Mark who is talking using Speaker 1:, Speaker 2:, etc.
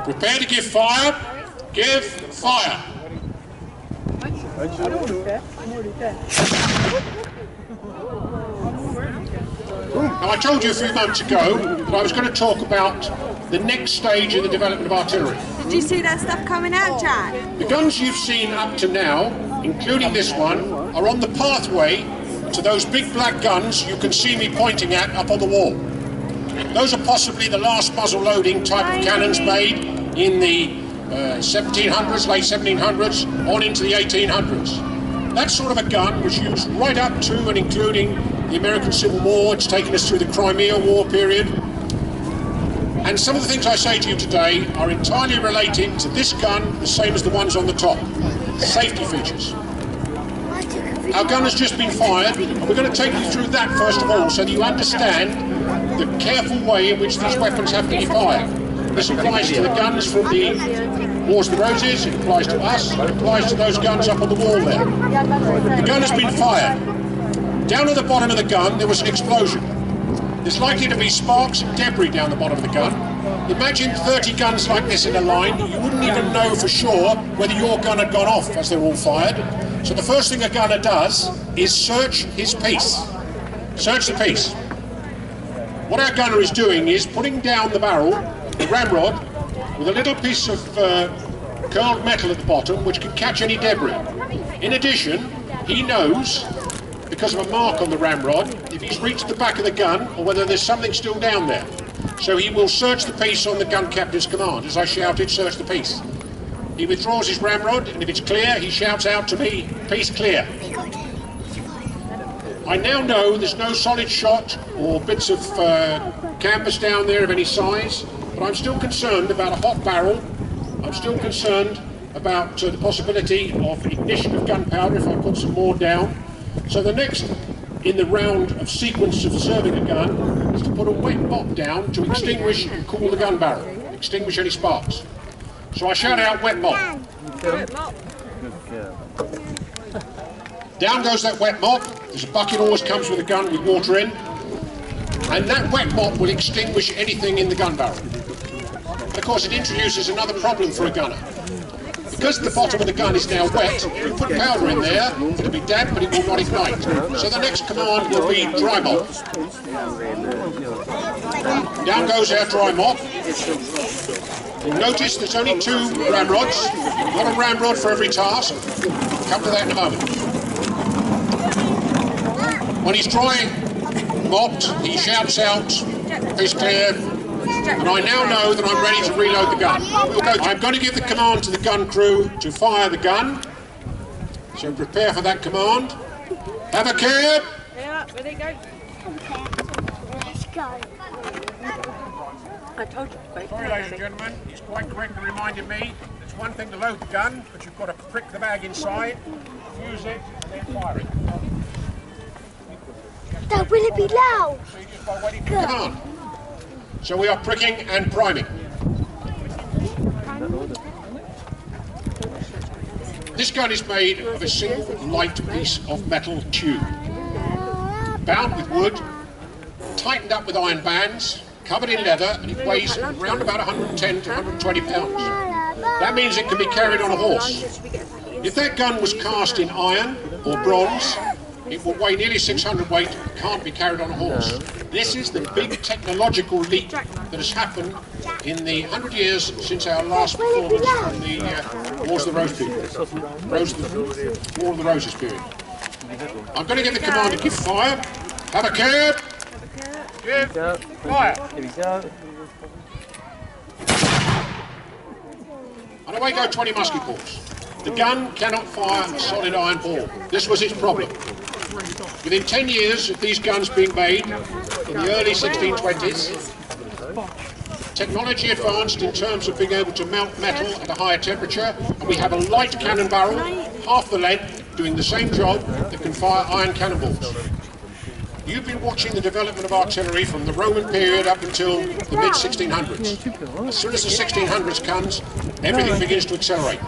Speaker 1: Prepare to give fire. Give fire. Now, I told you a few months ago that I was going to talk about the next stage in the development of artillery.
Speaker 2: Did you see that stuff coming out, Jack?
Speaker 1: The guns you've seen up to now, including this one, are on the pathway to those big black guns you can see me pointing at up on the wall. Those are possibly the last muzzle-loading type of cannons made in the 1700s, late 1700s, on into the 1800s. That sort of a gun was used right up to and including the American Civil War. It's taken us through the Crimea War period. And some of the things I say to you today are entirely related to this gun, the same as the ones on the top. Safety features. Our gun has just been fired, and we're going to take you through that first of all, so that you understand the careful way in which these weapons have to be fired. This applies to the guns from the Wars of the Roses, it applies to us, it applies to those guns up on the wall there. The gun has been fired. Down at the bottom of the gun there was an explosion. There's likely to be sparks and debris down the bottom of the gun. Imagine 30 guns like this in a line. You wouldn't even know for sure whether your gun had gone off as they're all fired. So the first thing a gunner does is search his piece. Search the piece. What our gunner is doing is putting down the barrel, the ramrod, with a little piece of curled metal at the bottom which can catch any debris. In addition, he knows, because of a mark on the ramrod, if he's reached the back of the gun or whether there's something still down there. So he will search the piece on the gun captain's command. As I shouted, search the piece. He withdraws his ramrod, and if it's clear, he shouts out to me, piece clear. I now know there's no solid shot or bits of canvas down there of any size, but I'm still concerned about a hot barrel. I'm still concerned about the possibility of ignition of gunpowder if I put some more down. So the next in the round of sequence of serving a gun is to put a wet mop down to extinguish and cool the gun barrel, extinguish any sparks. So I shout out, wet mop. Down goes that wet mop. There's a bucket always comes with a gun with water in, and that wet mop will extinguish anything in the gun barrel. But of course it introduces another problem for a gunner. Because the bottom of the gun is now wet, you put powder in there, it'll be damp but it will not ignite. So the next command will be dry mop. Down goes our dry mop. You'll notice there's only 2 ramrods, not a ramrod for every task. Come to that in a moment. When he's dry mopped, he shouts out, piece clear, and I now know that I'm ready to reload the gun. I'm going to give the command to the gun crew to fire the gun. So prepare for that command. Have a care.
Speaker 2: Yeah, ready, go.
Speaker 3: Let's go.
Speaker 2: I told you.
Speaker 1: Sorry, ladies and gentlemen, he's quite correctly reminded me it's one thing to load the gun, but you've got to prick the bag inside, fuse it, and then fire it.
Speaker 3: Dad, will it be loud?
Speaker 1: So you just by waiting for the command. So we are pricking and priming. This gun is made of a single light piece of metal tube, bound with wood, tightened up with iron bands, covered in leather, and it weighs around about 110 to 120 pounds. That means it can be carried on a horse. If that gun was cast in iron or bronze, it will weigh nearly 600 weight and can't be carried on a horse. This is the big technological leap that has happened in the 100 years since our last performance from the Wars of the Rose period. War of the Roses period. I'm going to give the command to give fire. Have a care. Give fire.
Speaker 4: Here we go.
Speaker 1: And away go 20 musket balls. The gun cannot fire a solid iron ball. This was its problem. Within 10 years of these guns being made, in the early 1620s, technology advanced in terms of being able to melt metal at a higher temperature, and we have a light cannon barrel, half the length, doing the same job that can fire iron cannonballs. You've been watching the development of artillery from the Roman period up until the mid-1600s. As soon as the 1600s comes, everything begins to accelerate.